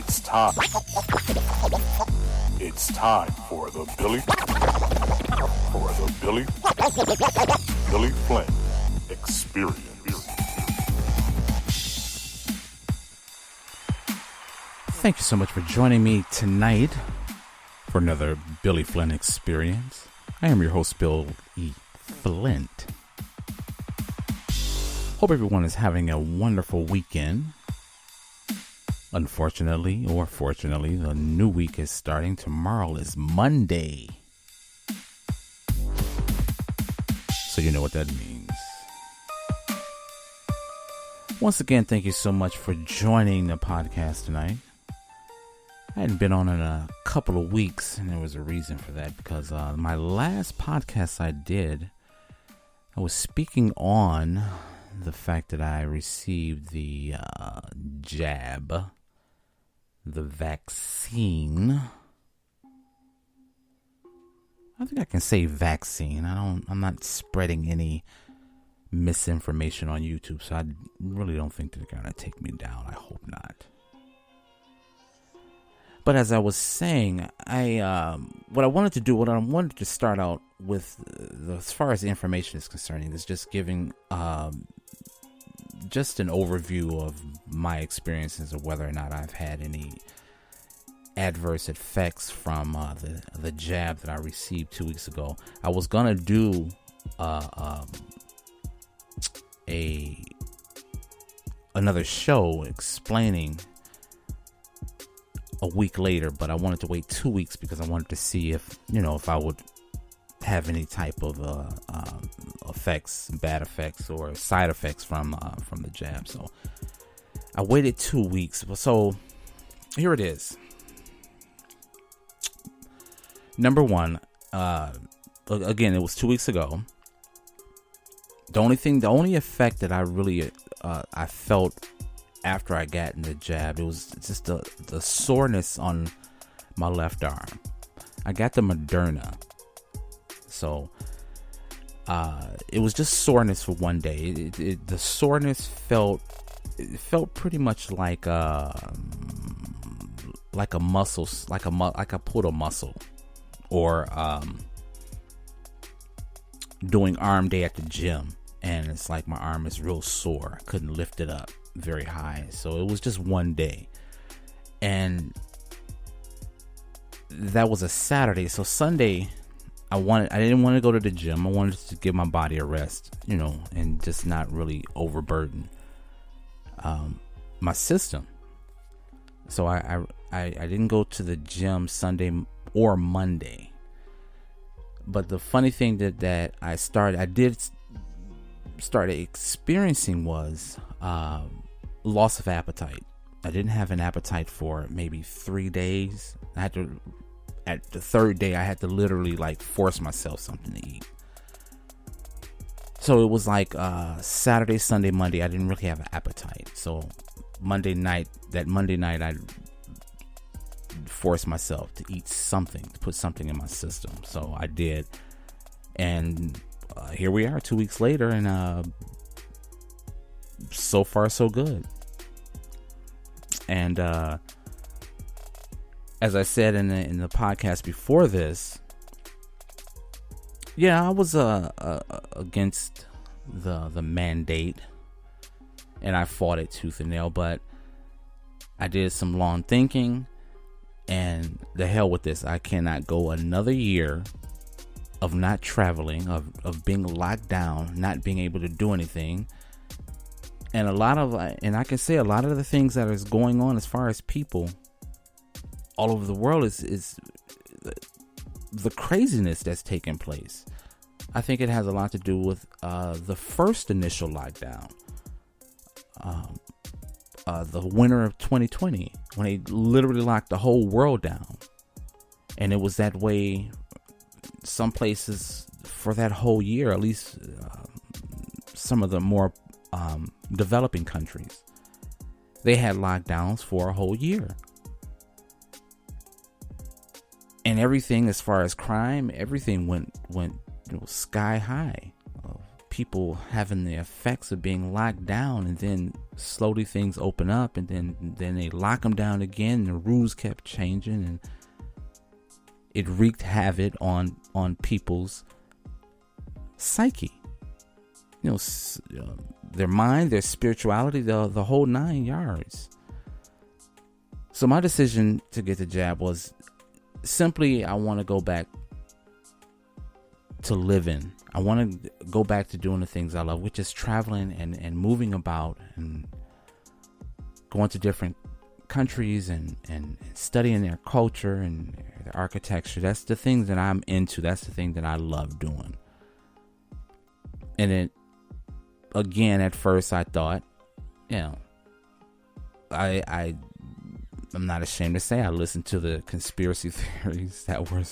It's time. It's time for the Billy Flynn Experience. Thank you so much for joining me tonight for another Billy Flynn Experience. I am your host, Bill E. Flint. Hope everyone is having a wonderful weekend. Unfortunately, or fortunately, the new week is starting. Tomorrow is Monday. So you know what that means. Once again, thank you so much for joining the podcast tonight. I hadn't been on in a couple of weeks, and there was a reason for that, because my last podcast I did, I was speaking on the fact that I received the jab, the vaccine. I think I can say vaccine. I'm not spreading any misinformation on YouTube, so I really don't think they're gonna take me down. I hope not. But as I was saying, what I wanted to start out with, as far as the information is concerned, is just giving just an overview of my experiences of whether or not I've had any adverse effects from the jab that I received 2 weeks ago. I was gonna do another show explaining a week later, but I wanted to wait 2 weeks because I wanted to see if I would have any type of effects, bad effects, or side effects from the jab. So I waited 2 weeks. So here it is. Number one, again, it was 2 weeks ago. The only effect that I really I felt after I got in the jab, it was just the soreness on my left arm. I got the Moderna, so it was just soreness for one day. The soreness felt pretty much like a muscle, like I pulled a muscle, or doing arm day at the gym, and it's like my arm is real sore. I couldn't lift it up very high, so it was just one day, and that was a Saturday. So Sunday, I didn't want to go to the gym. I wanted to give my body a rest, and just not really overburden my system. So I didn't go to the gym Sunday or Monday. But the funny thing that I started experiencing was loss of appetite. I didn't have an appetite for maybe 3 days. At the third day, I had to literally force myself something to eat. So it was like Saturday, Sunday, Monday, I didn't really have an appetite. So Monday night, I forced myself to eat something, to put something in my system. So I did. And here we are 2 weeks later, and so far so good. And as I said in the podcast before this, I was against the mandate, and I fought it tooth and nail, but I did some long thinking, and the hell with this. I cannot go another year of not traveling, of being locked down, not being able to do anything. And I can say a lot of the things that is going on as far as people all over the world is the craziness that's taking place. I think it has a lot to do with the first initial lockdown, the winter of 2020, when they literally locked the whole world down. And it was that way some places for that whole year, at least some of the more developing countries. They had lockdowns for a whole year. And everything, as far as crime, everything went sky high. People having the effects of being locked down, and then slowly things open up, and then they lock them down again, and the rules kept changing, and it wreaked havoc on people's psyche. Their mind, their spirituality, the whole 9 yards. So my decision to get the jab was simply, I want to go back to living. I want to go back to doing the things I love, which is traveling and moving about and going to different countries and studying their culture and their architecture. That's the thing that I'm into. That's the thing that I love doing. And it, again, at first I thought, I'm not ashamed to say I listened to the conspiracy theories that were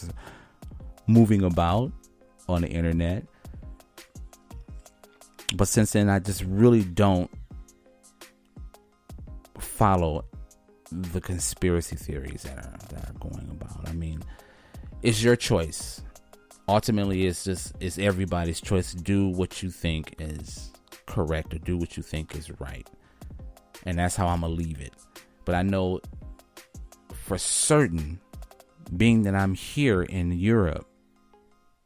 moving about on the internet. But since then, I just really don't follow the conspiracy theories that are going about. I mean, it's your choice. Ultimately, it's everybody's choice to do what you think is correct or do what you think is right. And that's how I'm going to leave it. But I know for certain, being that I'm here in Europe,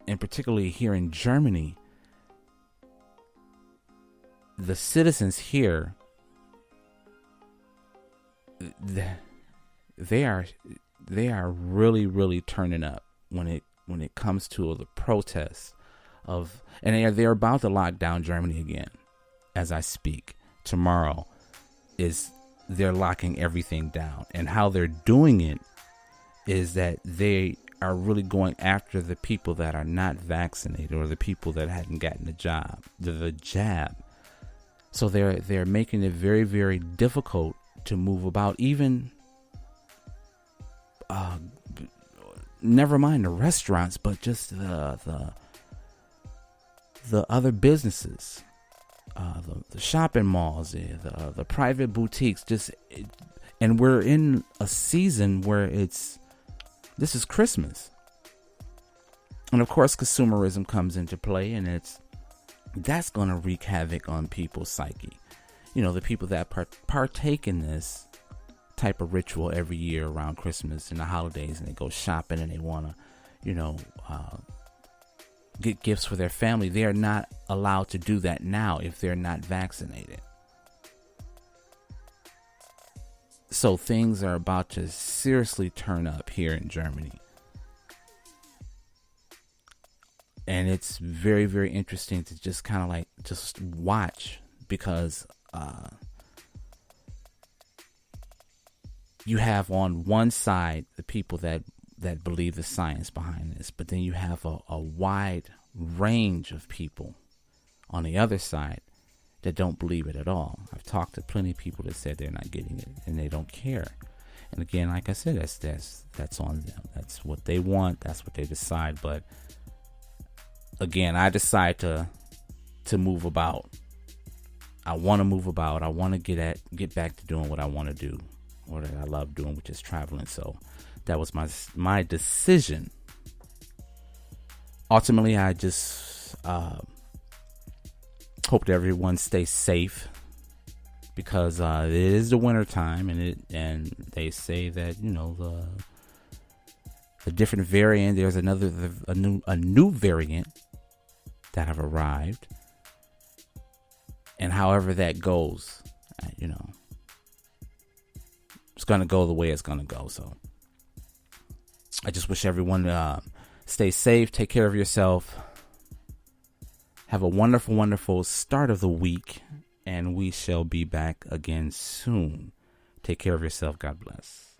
and particularly here in Germany, the citizens here, they are really, really turning up when it comes to the protests of, and they're about to lock down Germany again as I speak. Tomorrow they're locking everything down, and how they're doing it is that they are really going after the people that are not vaccinated or the people that hadn't gotten the jab. So they're making it very, very difficult to move about, even never mind the restaurants, but just the other businesses, the shopping malls, the private boutiques, and we're in a season where this is Christmas. And of course, consumerism comes into play, and that's going to wreak havoc on people's psyche. The people that partake in this type of ritual every year around Christmas and the holidays, and they go shopping and they want to, get gifts for their family. They are not allowed to do that now if they're not vaccinated. So things are about to seriously turn up here in Germany. And it's very, very interesting to just kind of just watch, because you have on one side the people that believe the science behind this, but then you have a wide range of people on the other side that don't believe it at all. I've talked to plenty of people that said they're not getting it and they don't care. And again, like I said, that's on them. That's what they want. That's what they decide. But again, I decide to move about. I want to move about. I want to get back to doing what I want to do, or that I love doing, which is traveling. So that was my decision. Ultimately, I just hope that everyone stays safe, because it is the winter time, and they say that the different variant. There's a new variant that have arrived, and however that goes, it's gonna go the way it's gonna go. So I just wish everyone stay safe, take care of yourself, have a wonderful, wonderful start of the week, and we shall be back again soon. Take care of yourself. God bless.